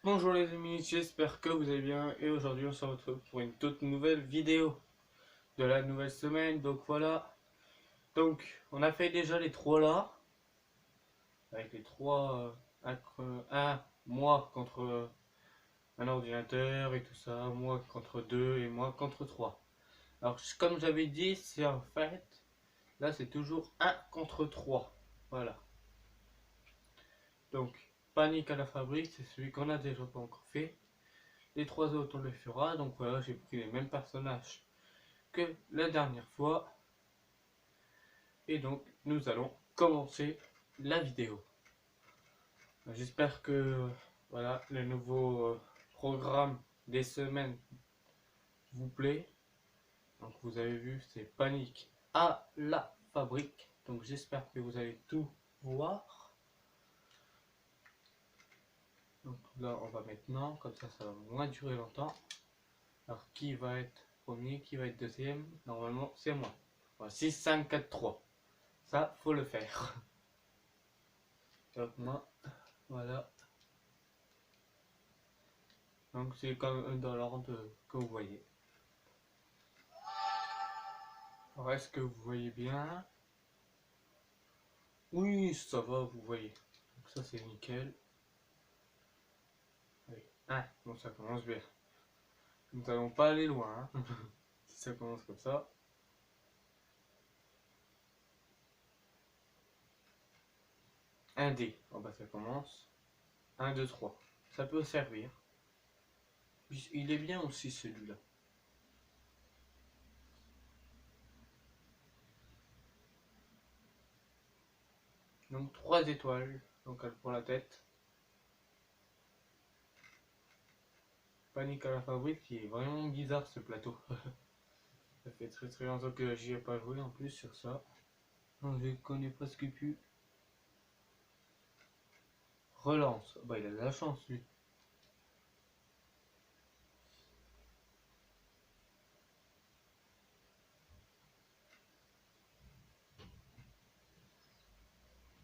Bonjour les amis, j'espère que vous allez bien et aujourd'hui on se retrouve pour une toute nouvelle vidéo de la nouvelle semaine. Donc voilà, donc on a fait déjà les trois là, avec les trois, un moi contre un ordinateur et tout ça, moi contre deux et moi contre trois. Alors comme j'avais dit, c'est en fait, là c'est toujours un contre trois, voilà. Donc panique à la fabrique, c'est celui qu'on a déjà pas encore fait. Les trois autres on le fera, donc voilà, j'ai pris les mêmes personnages que la dernière fois. Et donc nous allons commencer la vidéo. J'espère que voilà, le nouveau programme des semaines vous plaît. Donc vous avez vu, c'est panique à la fabrique. Donc j'espère que vous allez tout voir. Donc là on va maintenant, comme ça va moins durer longtemps. Alors qui va être premier, qui va être deuxième? Normalement c'est moi. Voilà, 6, 5, 4, 3. Ça faut le faire. Donc moi, voilà. Donc c'est comme dans l'ordre que vous voyez. Alors est-ce que vous voyez bien? Oui, ça va, vous voyez. Donc ça c'est nickel. Allez, bon ça commence bien. Nous n'allons pas aller loin, hein. Si ça commence comme ça. Un dé, oh bah ça commence. 1, 2, 3. Ça peut servir. Il est bien aussi celui-là. Donc 3 étoiles, donc pour la tête. Panique à la fabrique, qui est vraiment bizarre ce plateau. Ça fait très longtemps que j'y ai pas joué en plus sur ça. Non, je connais presque plus. Relance, bah il a de la chance lui.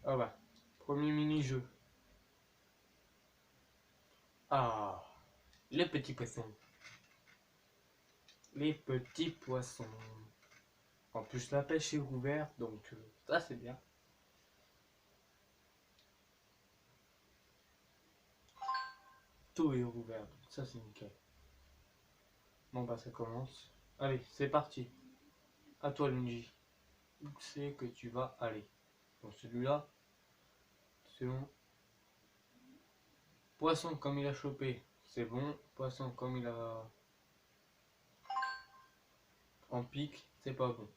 Ah bah, premier mini-jeu. Ah, les petits poissons. Les petits poissons. En plus, la pêche est ouverte, donc ça c'est bien. Tout est ouvert, donc ça c'est nickel. Bon bah ça commence. Allez, c'est parti. À toi Lungi. Où c'est que tu vas aller? Bon celui-là, c'est bon. Poisson comme il a chopé, c'est bon. Poisson comme il a en pique, c'est pas bon.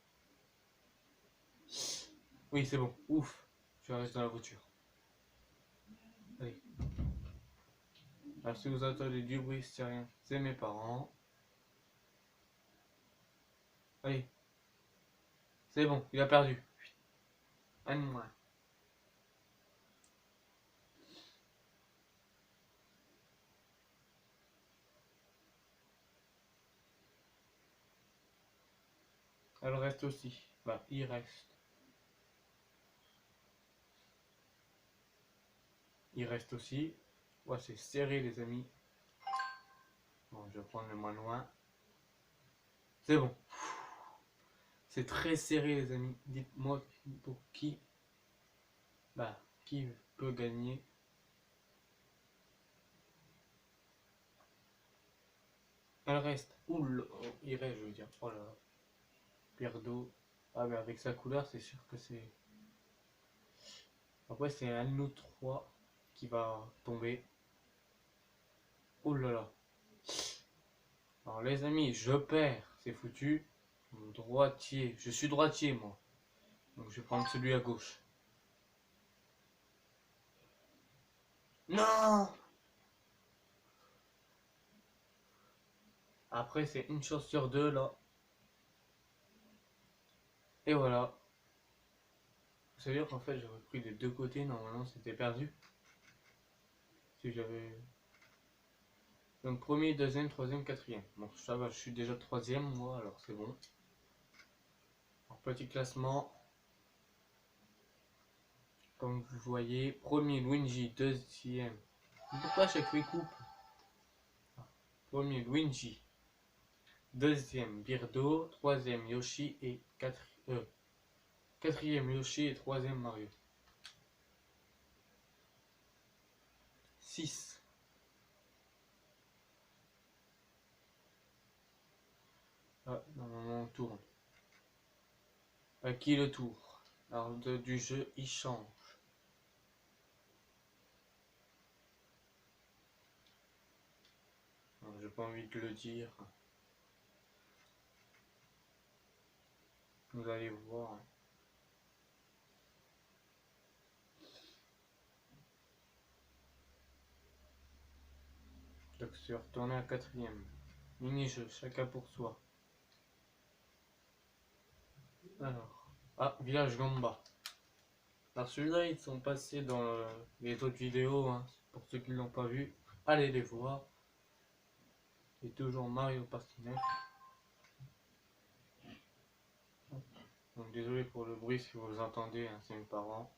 Oui c'est bon, ouf. Je reste dans la voiture. Allez. Alors si vous entendez du bruit, c'est rien, c'est mes parents. Allez. C'est bon, il a perdu. Un de moins. Elle reste aussi. Bah, il reste. Il reste aussi. Ouais, c'est serré, les amis. Bon, je vais prendre le moins loin. C'est bon. C'est très serré, les amis. Dites-moi pour qui. Bah, qui peut gagner. Elle reste. Oula, il reste, je veux dire. Oh là là. Pierre d'eau. Ah, mais avec sa couleur, c'est sûr que c'est. Après, c'est un de nous trois qui va tomber. Oh là là. Alors, les amis, je perds. C'est foutu. Droitier. Je suis droitier, moi. Donc, je vais prendre celui à gauche. Non! Après, c'est une chance sur deux, là. Et voilà. Ça veut dire qu'en fait, j'aurais pris les deux côtés. Normalement, c'était perdu. Si j'avais... Donc, premier, deuxième, troisième, quatrième. Bon, ça va, je suis déjà troisième, moi, alors c'est bon. Alors, petit classement. Comme vous voyez, premier, Luigi, deuxième. Pourquoi à chaque fois il coupe? premier Luigi, deuxième Birdo, troisième Yoshi et quatrième Yoshi et troisième Mario. 6. Ah, normalement on tourne. À qui le tour? L'ordre du jeu il change. J'ai pas envie de le dire. Vous allez voir. Donc c'est retourné à quatrième. Mini-jeu, chacun pour soi. Alors. Ah, Village Gamba. Alors celui-là, ils sont passés dans les autres vidéos. Hein. Pour ceux qui ne l'ont pas vu, allez les voir. Et toujours Mario Party 9. Donc désolé pour le bruit si vous entendez, hein, c'est mes parents.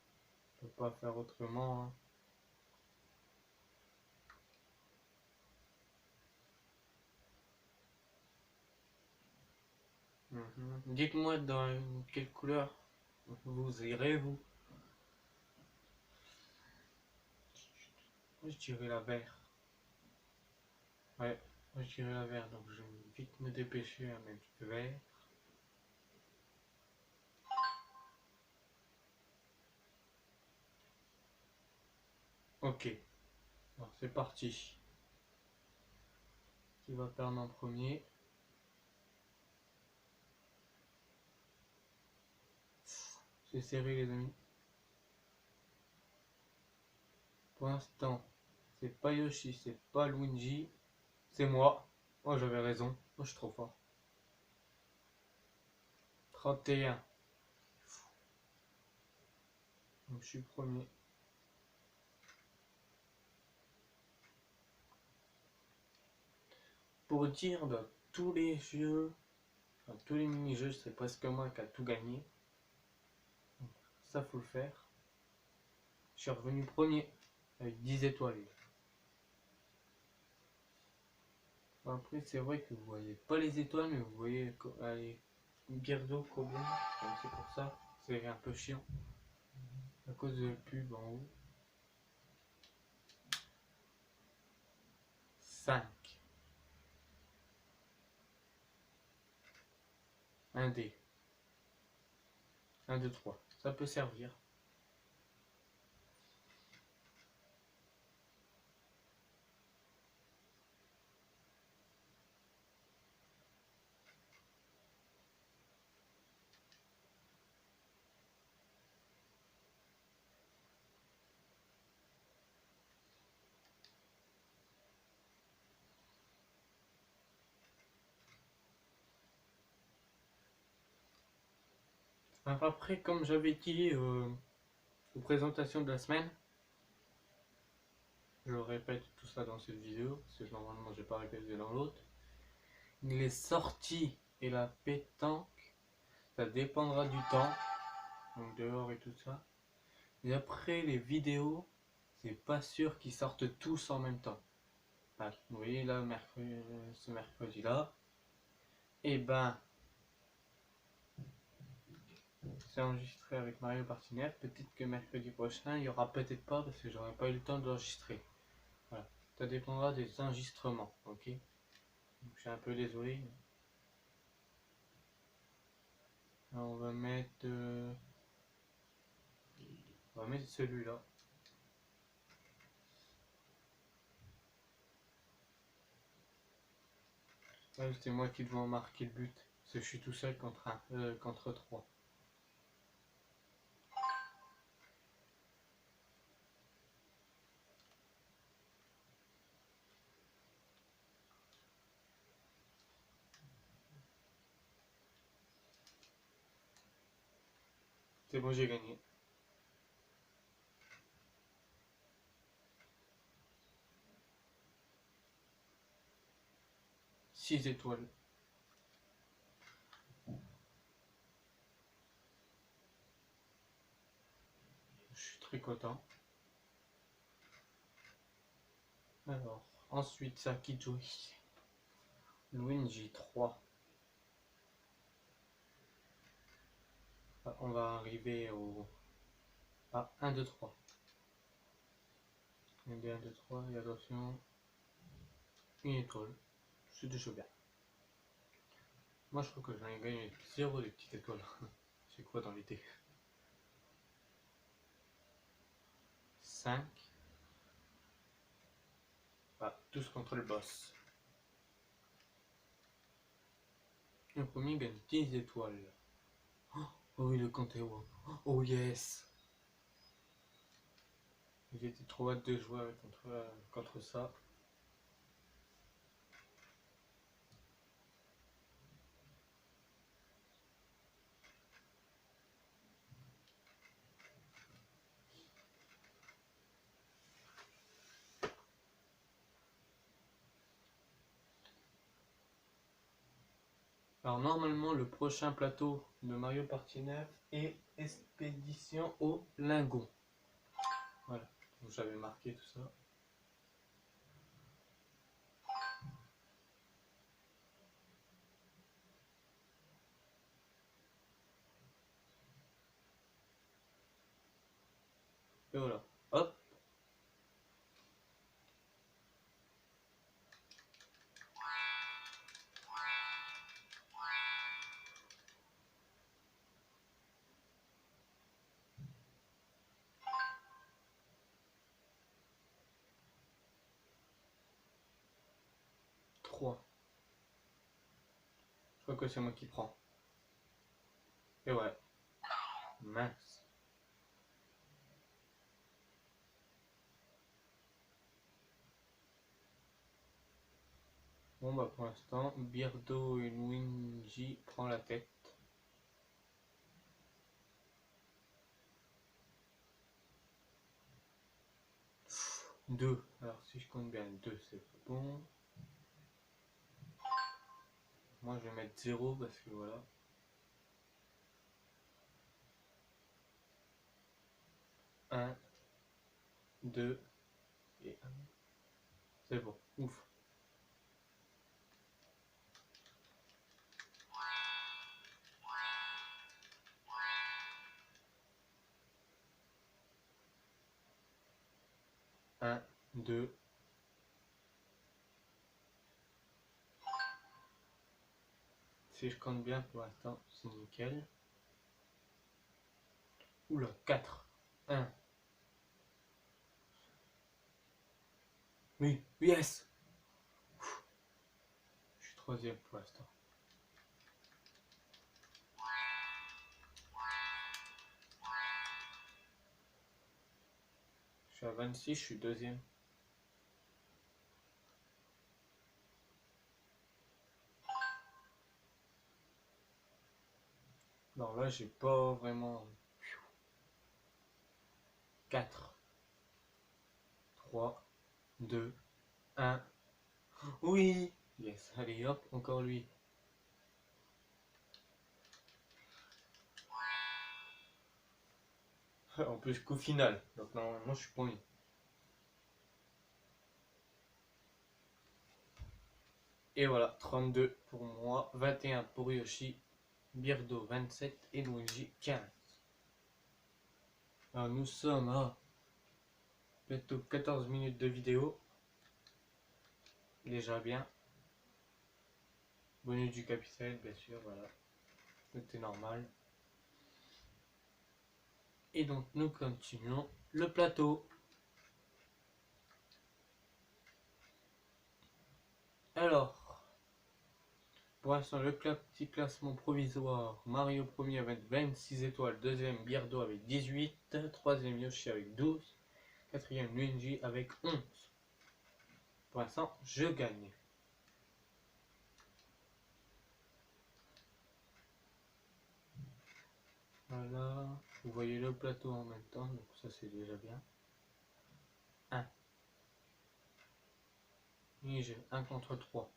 Je peux pas faire autrement. Hein. Dites-moi dans quelle couleur vous irez vous. Moi je dirais la vert. Ouais, moi je dirais la vert, donc je vais vite me dépêcher à mettre vert. Ok, alors c'est parti. Qui va perdre en premier? C'est serré les amis. Pour l'instant, c'est pas Yoshi, c'est pas Luigi, c'est moi. Moi j'avais raison, moi je suis trop fort. 31. Donc je suis premier. Pour dire dans tous les jeux, dans tous les mini-jeux, c'est presque moi qui a tout gagné. Donc, ça faut le faire. Je suis revenu premier avec 10 étoiles. Après c'est vrai que vous voyez pas les étoiles, mais vous voyez allez, une bière d'eau combien. Donc c'est pour ça, c'est un peu chiant. À cause de la pub en haut. 5. 1 dé. 1, 2, 3. Ça peut servir. Après, comme j'avais dit aux présentations de la semaine, je répète tout ça dans cette vidéo, parce que normalement je n'ai pas répété dans l'autre. Les sorties et la pétanque, ça dépendra du temps, donc dehors et tout ça. Et après les vidéos, c'est pas sûr qu'ils sortent tous en même temps. Enfin, vous voyez là, ce mercredi là, et ben c'est enregistré avec Mario Party 9. Peut-être que mercredi prochain, il y aura peut-être pas parce que j'aurai pas eu le temps d'enregistrer. Voilà, ça dépendra des enregistrements, ok. Donc, je suis un peu désolé. Alors, on va mettre celui-là. Ouais, c'est moi qui devais marquer le but. Parce que je suis tout seul contre 3. C'est bon, j'ai gagné. 6 étoiles. Je suis très content. Alors, ensuite, ça qui joue. Luigi 3. On va arriver au 1, 2, 3. 1, 2, 3, et attention, une étoile, c'est déjà bien. Moi je trouve que j'en ai gagné 0 des petites étoiles. C'est quoi dans l'idée? 5. Tous contre le boss. Le premier gagne 10 étoiles. Oh oui, le compte est haut. Oh yes! J'étais trop hâte de jouer contre ça. Alors normalement le prochain plateau de Mario Party 9 est Expédition au Lingot. Voilà, donc j'avais marqué tout ça. Et voilà, hop. Trois. Je crois que c'est moi qui prends. Et ouais. Mince. Bon bah pour l'instant, Birdo et Luigi prend la tête. 2. Alors si je compte bien 2 c'est bon. Moi je vais mettre 0 parce que voilà. 1, 2 et 1. C'est bon. Ouf. Un, 2. Si je compte bien pour l'instant, c'est nickel. Oula, 4. 1. Oui, yes. Je suis troisième pour l'instant. Je suis à 26, je suis deuxième. Alors là, j'ai pas vraiment... 4, 3, 2, 1. Oui. Yes, allez hop, encore lui. En plus, coup final. Donc normalement, je suis premier. Et voilà, 32 pour moi, 21 pour Yoshi, Birdo 27 et Luigi 15. Alors nous sommes à bientôt 14 minutes de vidéo. Déjà bien. Bonus du capital, bien sûr, voilà. C'était normal. Et donc nous continuons le plateau. Alors, pour l'instant, le petit classement provisoire. Mario premier avec 26 étoiles, deuxième Birdo avec 18, troisième Yoshi avec 12, quatrième Luigi avec 11. Pour l'instant, je gagne. Voilà, vous voyez le plateau en même temps, donc ça c'est déjà bien. 1. Et j'ai 1 contre 3.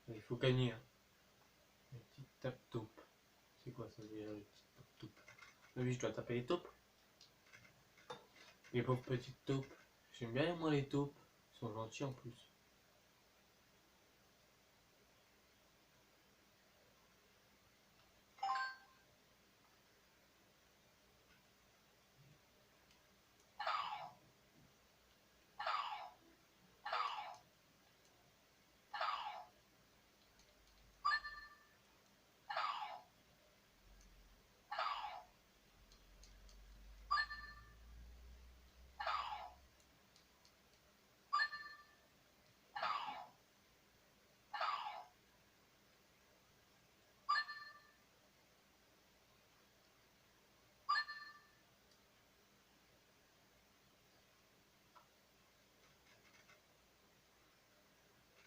Il faut gagner. Hein. Les petites tape-taupes. C'est quoi ça déjà, les petites tape-taupes? Oui, je dois taper les taupes. Les pauvres petites taupes. J'aime bien moi les taupes. Ils sont gentils en plus.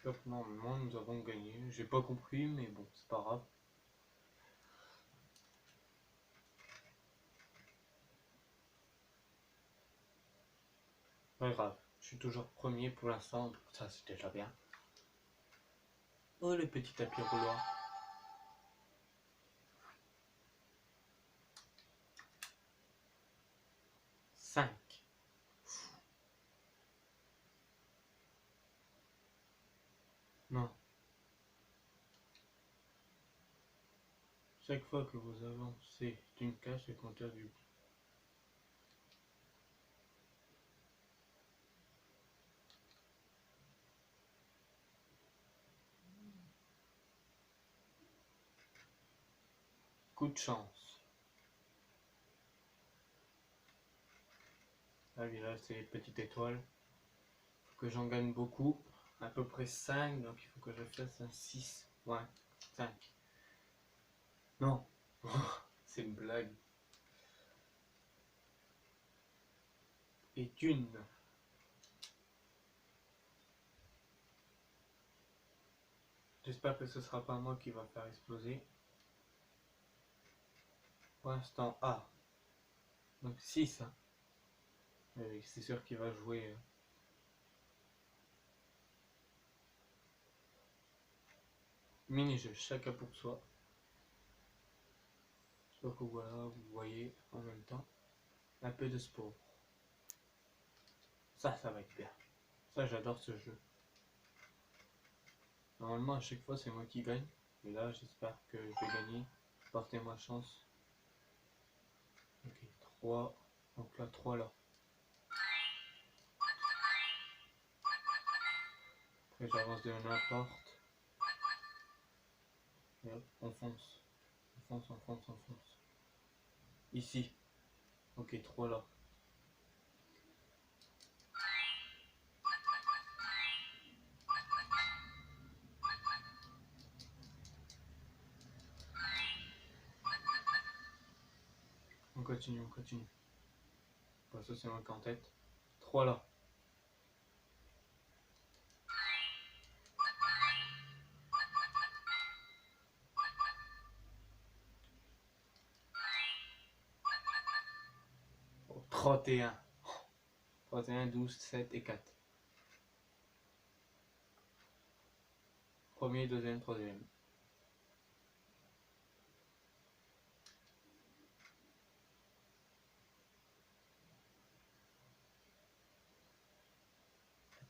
sûr que normalement nous avons gagné. J'ai pas compris, mais bon, c'est pas grave. Pas grave, je suis toujours premier pour l'instant, ça c'est déjà bien. Oh le petit tapis roulant. 5. Non. Chaque fois que vous avancez d'une case, le compteur du coup de chance. Ah oui, là c'est petite étoile. Faut que j'en gagne beaucoup. À peu près 5, donc il faut que je fasse un 6. Ouais, 5. Non. C'est une blague. Et une. J'espère que ce sera pas moi qui va faire exploser. Pour l'instant, A. Donc 6. Hein. C'est sûr qu'il va jouer. Mini-jeu, chacun pour soi. Donc voilà, vous voyez en même temps un peu de sport. Ça va être bien. Ça, j'adore ce jeu. Normalement, à chaque fois, c'est moi qui gagne. Et là, j'espère que je vais gagner. Portez-moi chance. Ok, 3. Donc là, 3 là. Après, j'avance de n'importe. Et hop, on fonce. On fonce, on fonce, on fonce. Ici. Ok, 3 là. On continue, on continue. Bon, ça, c'est moi qui en tête. 3 là. Oh, 31. 31, 12, 7 et 4. Premier, deuxième, troisième.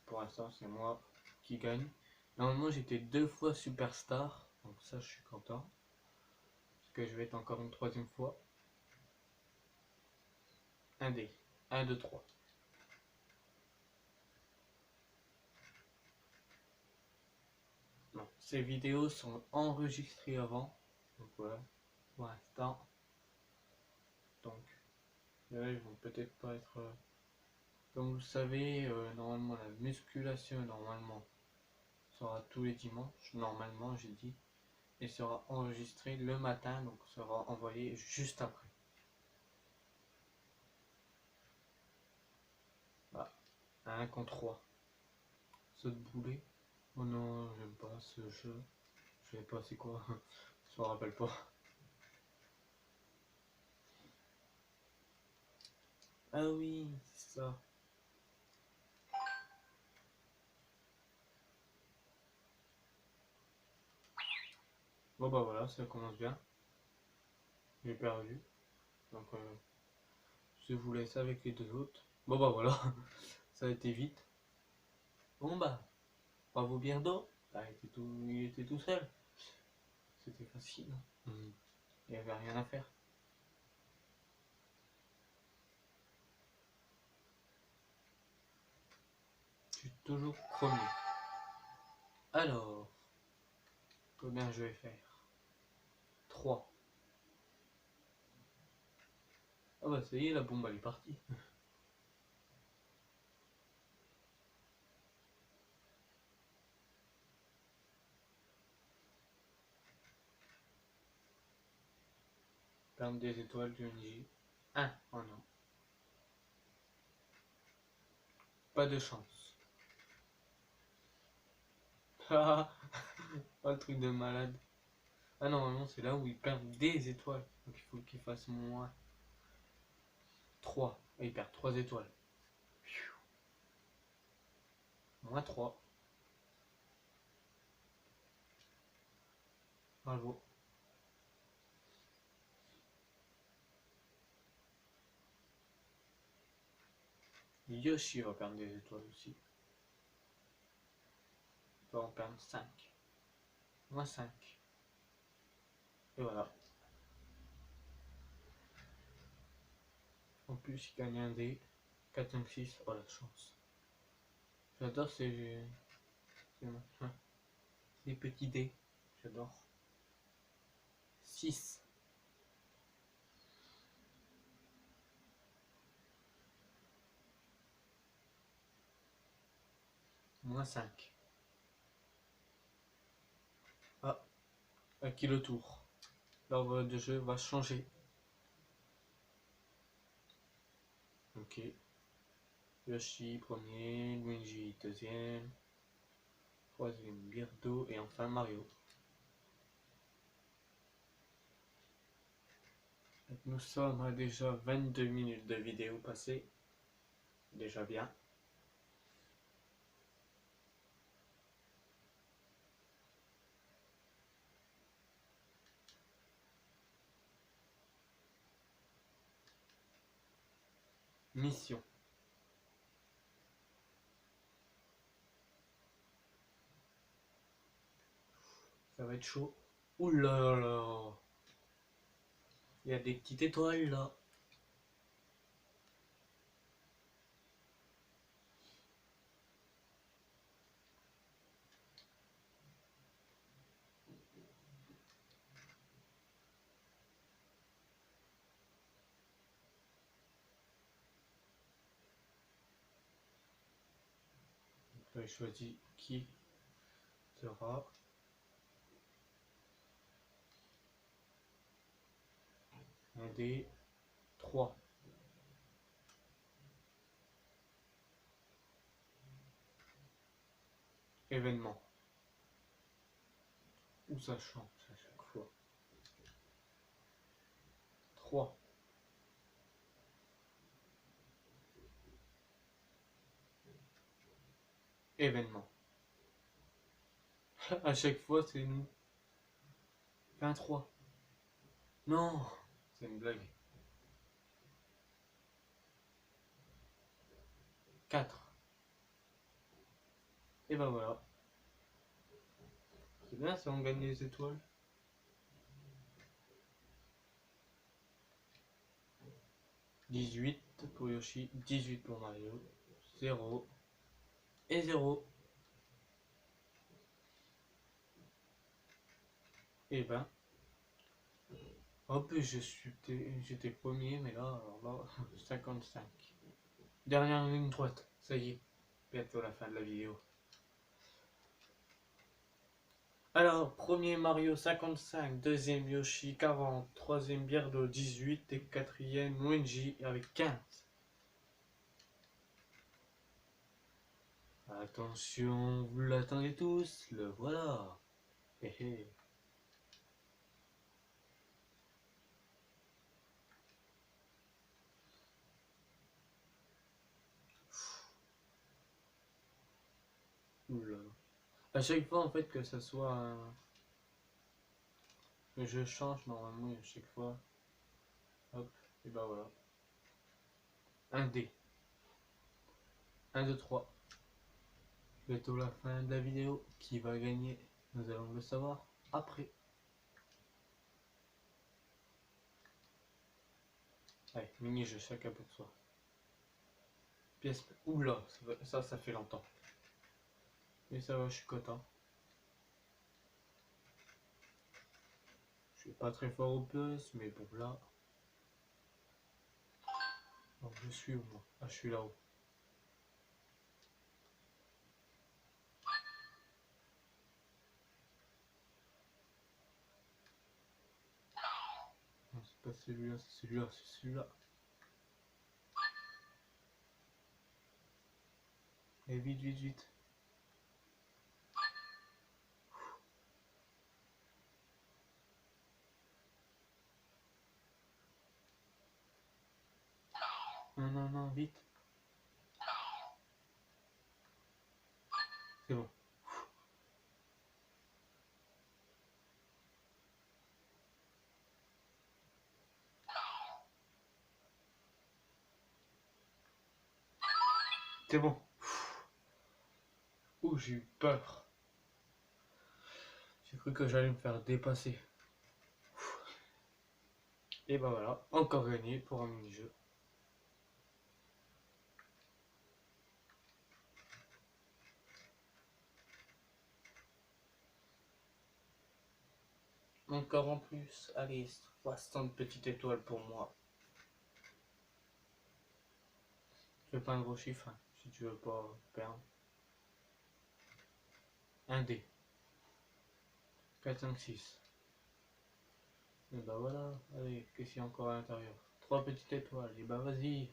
Pour l'instant, c'est moi qui gagne. Normalement, j'étais 2 fois superstar. Donc ça, je suis content. Parce que je vais être encore une troisième fois. Un dé. 1, 2, 3. Non, ces vidéos sont enregistrées avant. Donc voilà. Pour l'instant. Donc là, ils vont peut-être pas être... Comme vous le savez, normalement, la musculation, normalement, sera tous les dimanches. Normalement, j'ai dit. Et sera enregistrée le matin. Donc sera envoyé juste après. Voilà. 1 contre 3. Saut de boulet. Oh non, j'aime pas ce jeu. Je sais pas c'est quoi. Je me rappelle pas. Ah oui, c'est ça. Bon bah voilà, ça commence bien. J'ai perdu. Donc je vous laisse avec les deux autres. Bon bah voilà, ça a été vite. Bon bah, bravo Birdo. Ah, il était tout seul. C'était facile. Il n'y avait rien à faire. Je suis toujours premier. Alors, combien je vais faire? 3. Ah bah ça y est, la bombe elle est partie. Perdre des étoiles du NJ. 1. Oh non. Pas de chance. Ah, oh, le truc de malade. Ah, normalement, c'est là où il perd des étoiles. Donc il faut qu'il fasse moins 3. Et il perd 3 étoiles. Moins 3. Bravo. Yoshi va perdre des étoiles aussi. Il va en perdre 5. Moins 5. Et voilà. En plus, il gagne un dé. 4, 5, 6. Oh la chance. J'adore ces petits dés. J'adore. 6. Moins 5. Ah, à qui le tour? L'ordre de jeu va changer. Ok. Yoshi premier, Luigi deuxième, troisième Birdo et enfin Mario. Donc nous sommes à déjà 22 minutes de vidéo passée. Déjà bien. Mission. Ça va être chaud. Ouh là là. Il y a des petites étoiles là. Je choisis qui sera. Un des 3. Événements. Où ça change à chaque fois. 3. Événements. À chaque fois c'est nous. 23. Non, c'est une blague. 4. Et ben voilà. C'est bien ça, on gagne les étoiles. 18 pour Yoshi, 18 pour Mario, 0 et 0. Et ben, hop, j'étais premier, mais là, alors là, 55. Dernière ligne droite, ça y est, bientôt la fin de la vidéo. Alors, premier Mario 55, deuxième Yoshi 40, troisième Birdo 18 et quatrième Luigi avec 15. Attention, vous l'attendez tous, le voilà. Hé hé. Oula. À chaque fois en fait que ça soit que je change normalement à chaque fois. Hop, et bah voilà. Un dé. 1, 2, 3. Bientôt la fin de la vidéo. Qui va gagner? Nous allons le savoir après. Allez, mini-jeu chacun pour soi. Pièce. Oula, ça fait longtemps. Mais ça va, je suis content. Je suis pas très fort au puce, mais bon là. Donc je suis où moi? Ah, je suis là-haut. Non, c'est pas celui-là, c'est celui-là, c'est celui-là. Et vite, vite, vite. non, vite. C'est bon. C'est bon. Ouh, j'ai eu peur. J'ai cru que j'allais me faire dépasser. Et bah voilà, encore gagné pour un mini-jeu. Encore en plus, allez, 60 petites étoiles pour moi. Je fais pas un gros chiffre, hein, si tu veux pas perdre. Un dé. 4, 5, 6. Et bah voilà, allez, qu'est-ce qu'il y a encore à l'intérieur? 3 petites étoiles, et bah vas-y.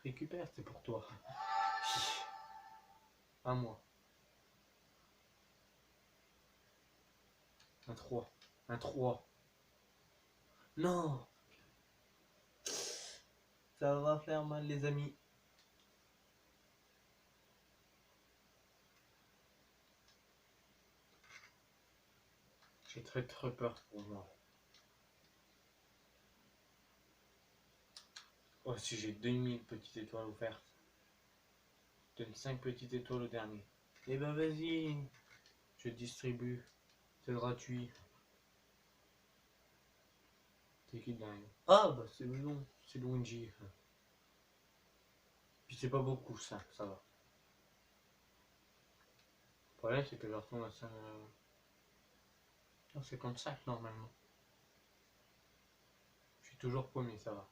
Récupère, c'est pour toi. À moi. Un 3. Un 3. Non! Ça va faire mal les amis. J'ai très peur pour moi. Oh, si j'ai 2000 petites étoiles offertes. Je donne 5 petites étoiles au dernier. Et ben vas-y. Je distribue. C'est gratuit. C'est qui dingue? Ah bah c'est bon. C'est Luigi. Puis c'est pas beaucoup ça va. Le problème c'est que je retombe à 5... 55 normalement. Je suis toujours premier, ça va.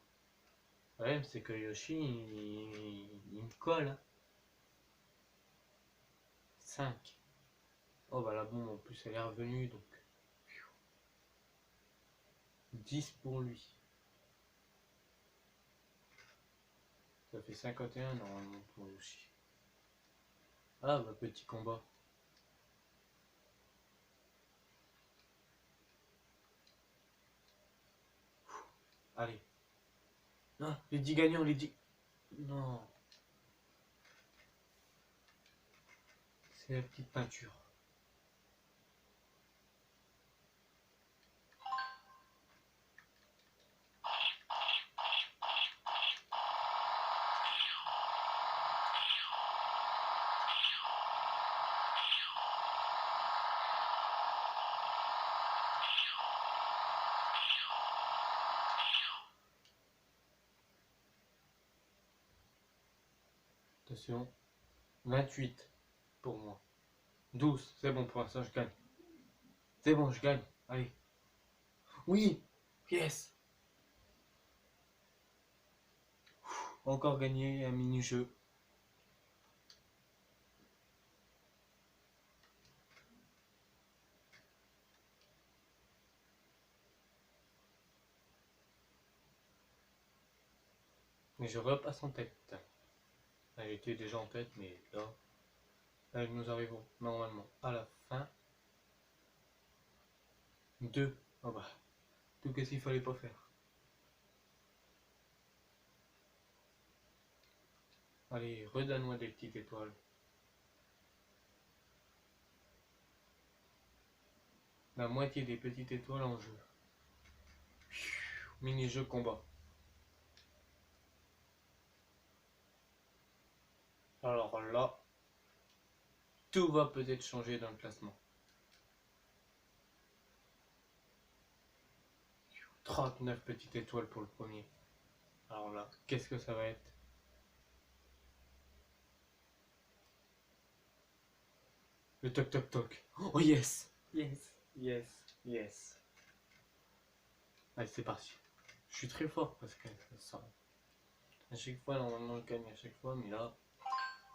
Le problème c'est que Yoshi il me colle. Hein. 5. Oh bah la bombe en plus elle est revenue donc. 10 pour lui. Ça fait 51 normalement pour Yoshi. Ah bah petit combat. Allez. Non, les 10 gagnants, les 10. Non. C'est la petite peinture. Attention. 28 pour moi. 12, c'est bon pour l'instant, je gagne. C'est bon, je gagne. Allez. Oui. Yes. Encore gagné un mini-jeu. Et je repasse en tête. Là, j'étais déjà en tête, mais là, nous arrivons normalement à la fin. 2. Oh bah. Tout qu'est-ce qu'il fallait pas faire. Allez, redonne-moi des petites étoiles. La moitié des petites étoiles en jeu. Mini-jeu combat. Alors là, tout va peut-être changer dans le classement. 39 petites étoiles pour le premier. Alors là, qu'est-ce que ça va être? Le toc toc toc. Oh yes! Yes, yes, yes. Allez, c'est parti. Je suis très fort parce que ça. À chaque fois, normalement, je gagne à chaque fois, mais là,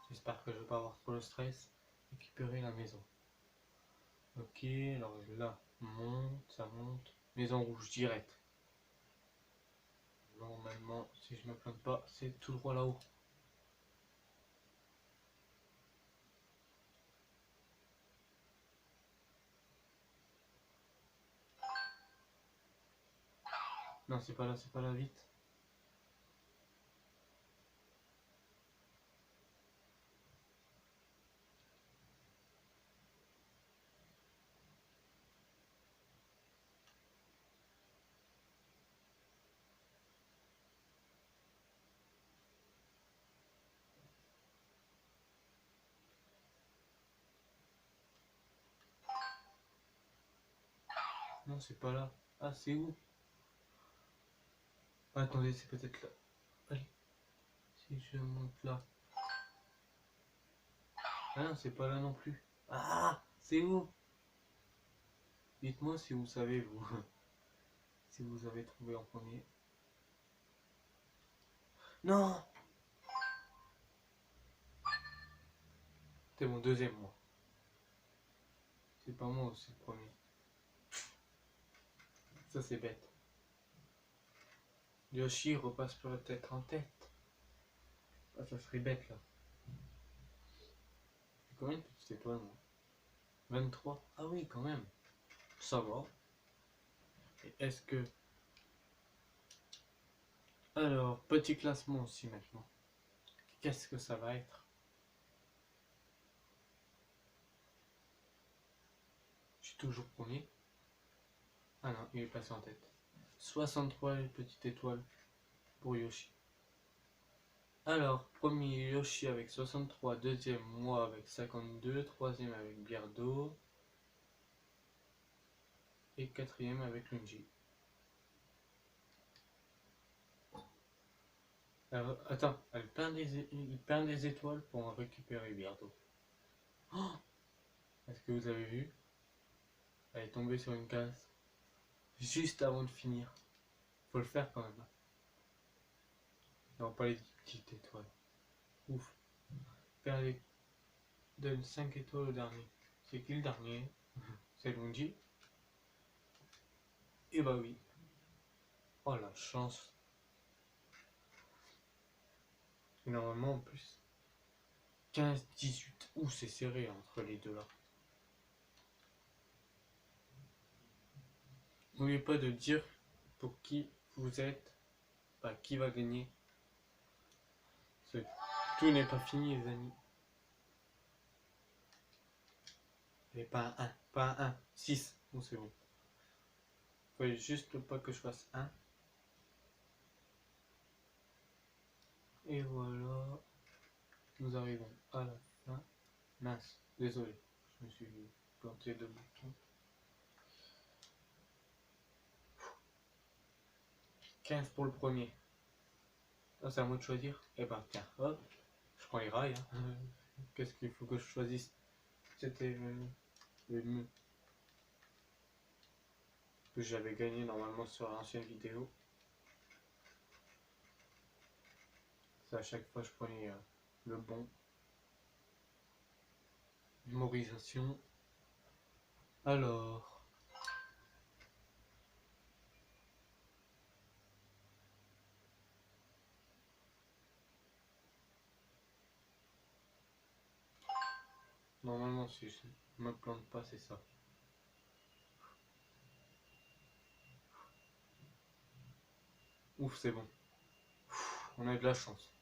j'espère que je vais pas avoir trop le stress. Récupérer la maison. Ok, alors là, ça monte. Maison rouge, direct. Normalement, si je me plante pas, c'est tout droit là-haut. Non, c'est pas là, vite. Non, c'est pas là. Ah, c'est où? Ah, attendez, c'est peut-être là. Allez, si je monte là. Ah non, c'est pas là non plus. Ah, c'est où? Dites-moi si vous savez, vous. Si vous avez trouvé en premier. Non! C'est mon deuxième, moi. C'est pas moi, c'est le premier. Ça, c'est bête. Yoshi repasse peut-être en tête. Ah, ça serait bête, là. Combien de petites étoiles, moi? 23. Ah oui, quand même. Ça va. Et est-ce que... Alors, petit classement aussi maintenant. Qu'est-ce que ça va être? Je suis toujours premier. Ah non, il est passé en tête. 63 petites étoiles pour Yoshi. Alors, premier Yoshi avec 63, deuxième moi avec 52, troisième avec Biardo et quatrième avec Lungi. Alors, attends, il perd des étoiles pour en récupérer Biardo. Oh, est-ce que vous avez vu? Elle est tombée sur une case juste avant de finir. Faut le faire quand même. Non, pas les petites étoiles. Ouf. Perd les... Donne 5 étoiles au dernier. C'est qui le dernier? C'est Lungi. Et bah oui. Oh la chance. Et normalement en plus. 15-18. Ouh, c'est serré entre les deux là. N'oubliez pas de dire pour qui vous êtes, pas qui va gagner. Tout n'est pas fini, les amis. Et pas un 1, pas un 1, 6. Bon, c'est bon. Faut juste pas que je fasse 1. Et voilà. Nous arrivons à la fin. Mince, désolé. Je me suis planté de bouton. 15 pour le premier. Ah, c'est à moi de choisir. Eh ben, tiens, hop. Je prends les rails. Hein. Qu'est-ce qu'il faut que je choisisse? C'était le mieux que j'avais gagné normalement sur l'ancienne vidéo. C'est à chaque fois je prenais le bon. Mémorisation. Alors. Normalement si je me plante pas c'est ça. Ouf c'est bon. On a de la chance.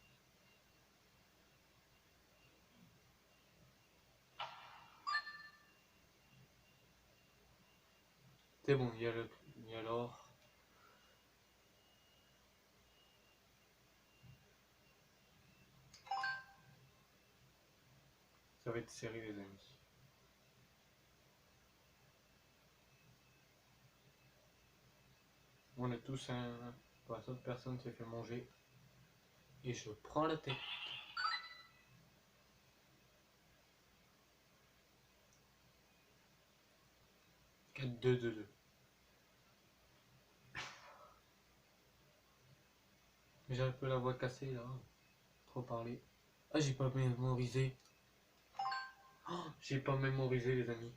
C'est bon, il y a l'or. Ça va être serré les amis. On est tous un... Pour cette personne s'est fait manger. Et je prends la tête. 4-2-2-2. Mais j'ai un peu la voix cassée là. Trop parler. Ah j'ai pas mémorisé. Oh, j'ai pas mémorisé les amis.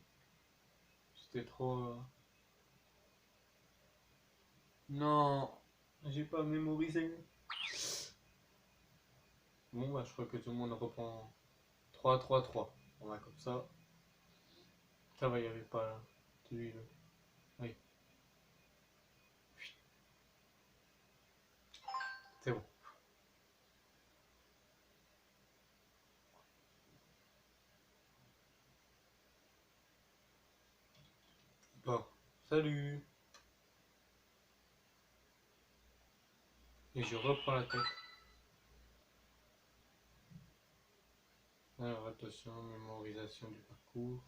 C'était trop... Non, j'ai pas mémorisé. Bon bah je crois que tout le monde reprend 3-3-3. On va comme ça. Ça va, il n'y avait pas celui-là. Oui, c'est bon. Bon, salut. Et je reprends la tête. Alors attention, mémorisation du parcours.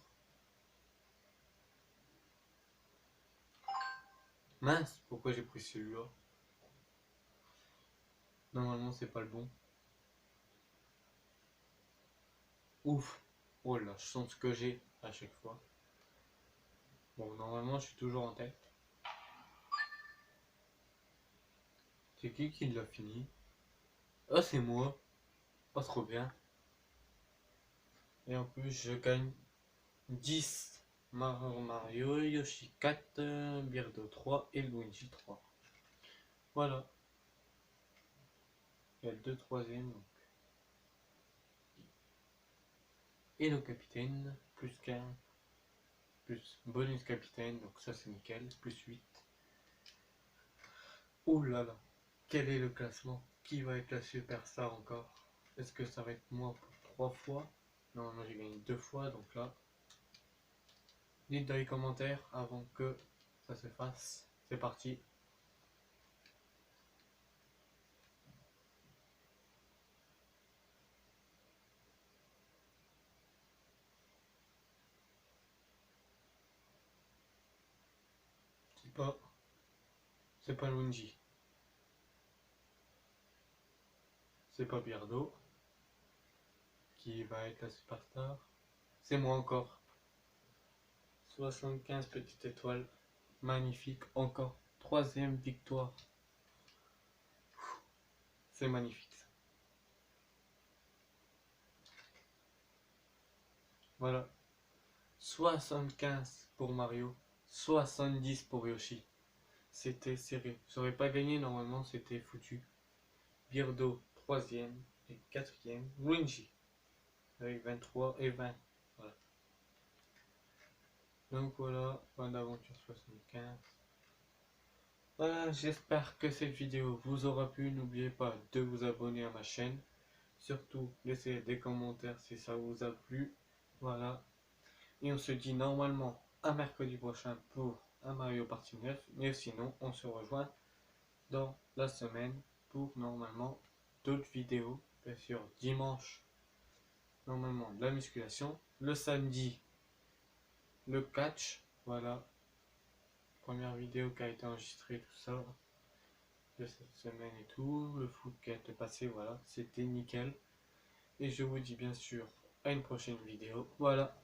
Mince, pourquoi j'ai pris celui-là? Normalement, c'est pas le bon. Ouf. Oh la chance que j'ai à chaque fois. Bon, normalement, je suis toujours en tête. C'est qui l'a fini? Ah, c'est moi. Pas trop bien. Et en plus, je gagne 10. Mario, Yoshi 4, Birdo 3 et Luigi 3. Voilà. Il y a 2 troisièmes. Et le capitaine, plus 15. Plus bonus capitaine, donc ça c'est nickel. Plus 8. Ouh là là. Quel est le classement? Qui va être la superstar encore? Est-ce que ça va être moi pour 3 fois? Non, j'ai gagné 2 fois, donc là. Dites dans les commentaires avant que ça se fasse. C'est parti. C'est pas Luigi. C'est pas Birdo qui va être la superstar. C'est moi encore. 75 petites étoiles. Magnifique. Encore. 3e victoire. C'est magnifique ça. Voilà. 75 pour Mario. 70 pour Yoshi. C'était serré. J'aurais pas gagné normalement, c'était foutu. Birdo 3e et 4e. Luigi avec 23 et 20. Voilà. Donc voilà, fin d'aventure 75. Voilà, j'espère que cette vidéo vous aura plu. N'oubliez pas de vous abonner à ma chaîne. Surtout, laissez des commentaires si ça vous a plu. Voilà. Et on se dit normalement à mercredi prochain pour un Mario Party 9. Mais sinon, on se rejoint dans la semaine pour normalement d'autres vidéos. Bien sûr, dimanche, normalement de la musculation. Le samedi, le catch. Voilà. Première vidéo qui a été enregistrée, tout ça. De cette semaine et tout. Le foot qui a été passé, voilà. C'était nickel. Et je vous dis bien sûr à une prochaine vidéo. Voilà.